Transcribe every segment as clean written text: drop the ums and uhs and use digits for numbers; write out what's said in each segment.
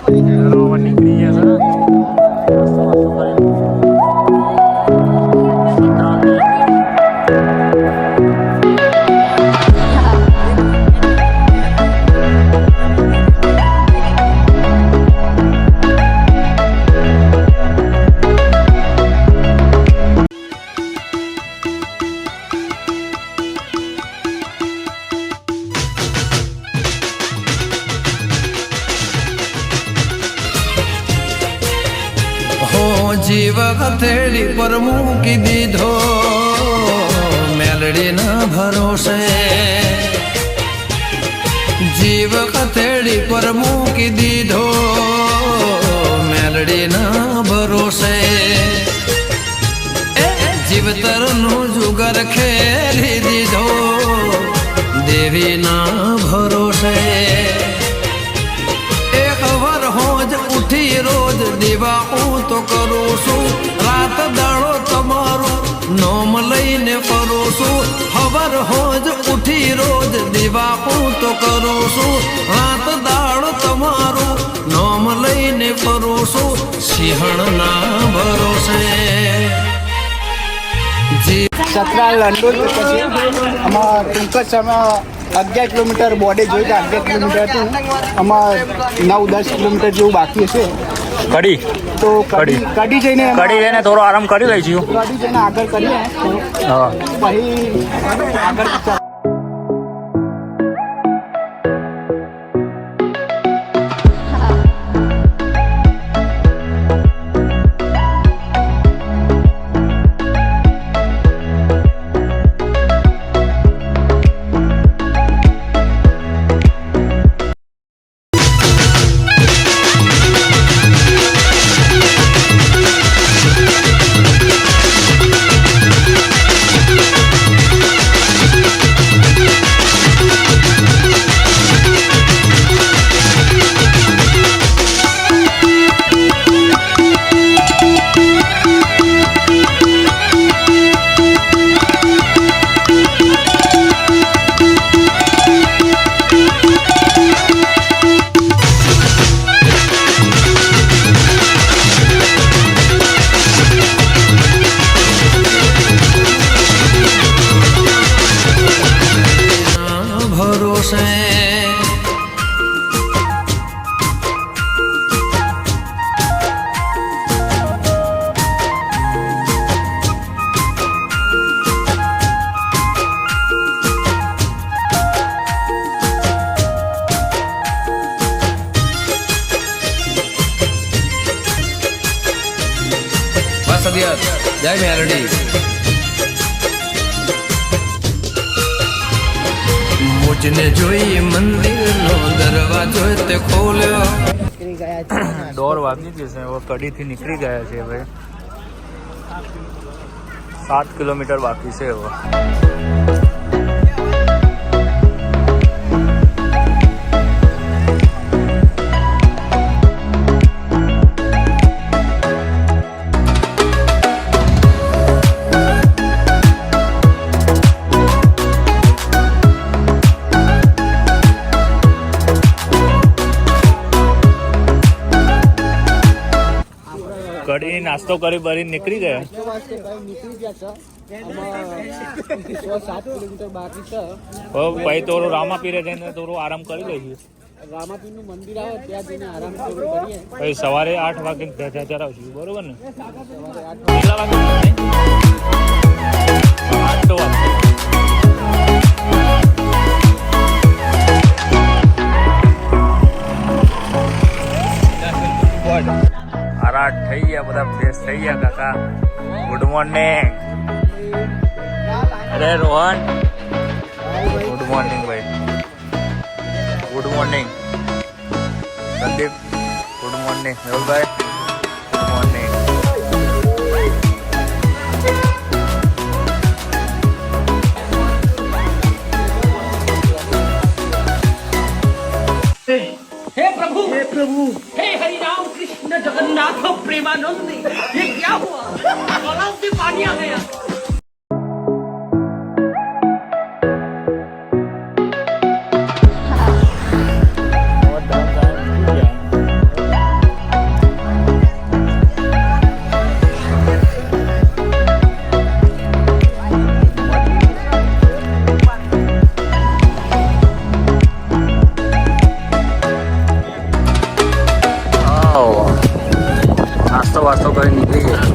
નીકળી ગયા જીવ હથેળી પર મૂકી દીધો મેલડીના ભરોસે જીવ હથેળી પર મૂકી દીધો મેલડીના ભરોસે જીવતરનું જુગર ખેલી દીધો દેવીના ભરોસે રોજ દીવા હું તો કરું છું રાત દાડો તમારું નોમ લઈને ફરું છું ખબર હોજ ઉઠી રોજ દીવા હું તો કરું છું રાત દાડો તમારું નોમ લઈને ફરું છું સિંહણના ભરોસે સતરા લંડોલ પછી આમાં ટૂંક જ સમય 11 કિલોમીટર બોર્ડે જોઈ કે 11 કિલોમીટર હતું આમાં 9-10 કિલોમીટર જેવું બાકી હશે કડી તો કડી જઈને થોડો આરામ કરી લઈશું કડી જઈને આગળ કરીએ પછી આગળ જય મેલડી મુજને જોઈ મંદિરનો દરવાજો તે ખોલ્યો 1:30 વાગી જશે હવે કડીથી નીકળી ગયા છે હવે 7 કિલોમીટર બાકી છે હવે કડી નાસ્તો કરી ભરીને નીકળી ગયા ભાઈ થોડું રામાપીરે જઈને થોડું આરામ કરી લઈશું રામાપીરનું મંદિર આવે ત્યાં જઈને આરામ કરીએ ભાઈ સવારે 8 વાગે ધજા ચરાવશું બરોબર ને કેટલા વાગે 8 વાગે આરાટ થઈ ગયા બધા ફ્રેશ થઈ ગયા કાકા ગુડ મોર્નિંગ અરે રોહન ગુડ મોર્નિંગ ભાઈ good morning Sandeep good morning મેહુલભાઈ ગુડ મોર્નિંગ हे प्रभु हे हरि राम कृष्ण जगन्नाथ प्रेमानंद ये क्या हुआ गलाव से पानी आ गया વાસ્તો કરી નીકળી ગયા.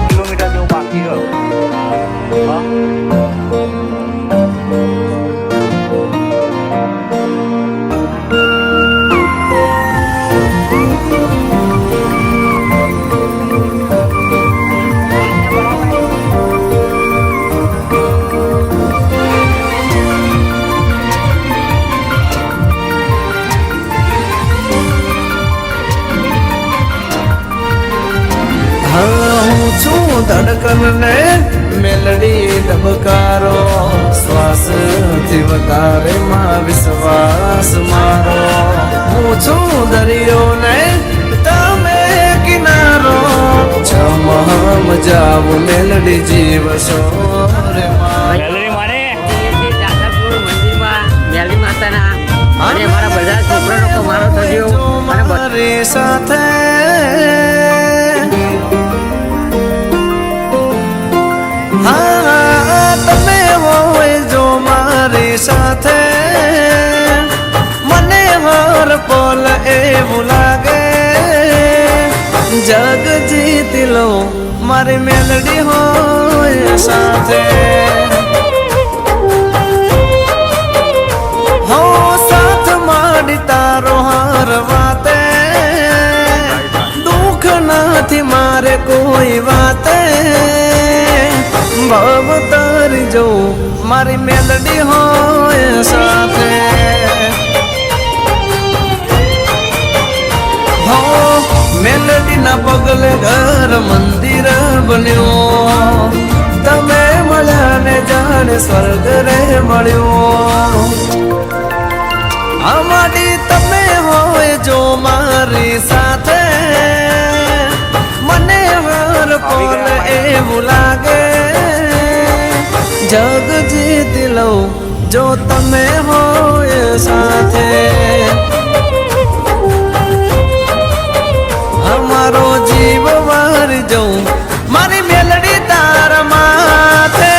કિલોમીટર જેવું બાકી રહ્યું. હું છું ધડકન ને મેલડી ધબકારો, શ્વાસથી વધારે માં વિશ્વાસ મારો. હું છું દરિયો ને તમે કિનારો, જમહમ જાવું મેલડી જીવશો રે મારો. ગેલેરી મારે જાદવપુર મંદિરમાં મેલી માતાના અને મારા બધા છોકરાનો કમારો થયો અને મારી સાથે હા તમે હોય જો મારી સાથે, મને હર પલ એવું લાગે જગ જીતી લો મારી મેલડી હોય સાથે. હો સાથ માંડી તારો હાર વાતે, દુઃખ નથી મારે કોઈ વાતે. ભવ તારી જો મારી મેલડી હોય સાથે. હો મેલડી ના પગલે ઘર મંદિર બન્યો, તમે મળ્યા ને જાણે સ્વર્ગ રે મળ્યો. અમારી તમે હોય જો મારી સાથે, મને હર પલ એવું લાગે જગ જીતી લઉં જો તમે હોય સાથે. અમારો જીવ વારી જઉં મારી મેલડી તારા માથે.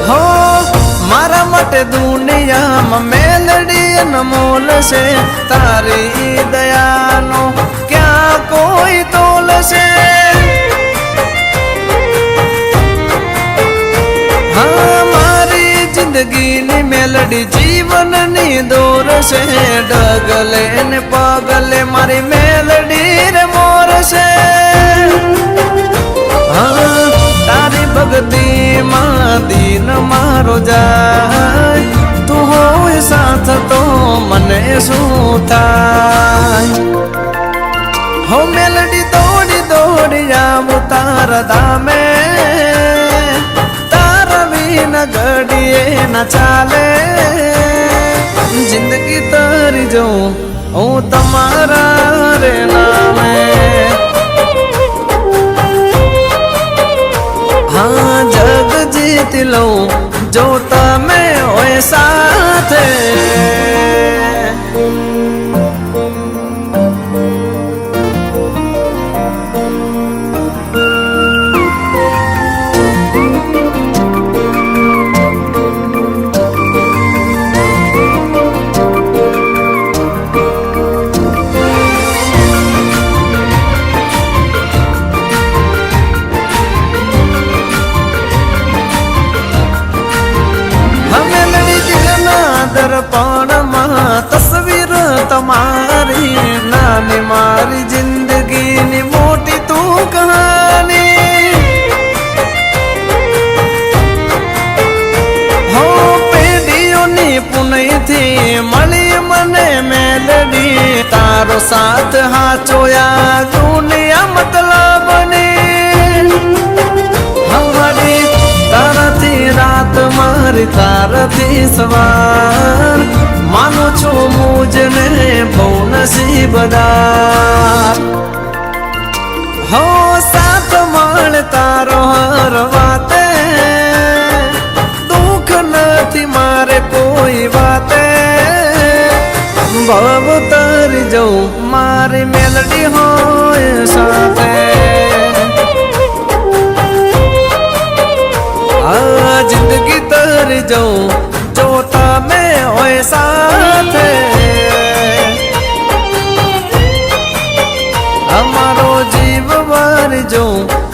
હો મારા માટે દુનિયામાં મેલડી અનમોલ છે, તારી દયાનો ક્યાં કોઈ તોલ છે. હા મારી જિંદગીની મેલડી જીવનની દોર છે, ડગલે ને પગલે મારી મેલડી રે મોર છે. હા તારી ભક્તિ માં દીન મારો જાય, તું હોય સાથ તો મને શું થાય. હો મેલડી દોડી દોડી આવું તારા ધામે, તારા વિના ઘડીએ ના ચાલે. જિંદગી તારી જોઉં હું તમારા રે નામે. हाँ जग जीत लो जो तमे होए साथे. દર્પણમાં તસવીર તમારી, નાની મારી જિંદગીની મોટી તું કહાની. હો પેઢીઓની પુનઃથી મળી મને મેલડી, તારો સાથ હાચોયા દુનિયા મતલબની. હમારી તારાથી રાત મારી તારાથી સવાર, બધા હો સાથ મળતા રહો હર વાતે દુઃખ નથી મારે કોઈ વાતે ભવ તરી જવું મારી મેલડી હોય સાથે આ જિંદગી તરી જવું જો તમે હોય સાથે અમારો જીવ વાર જવું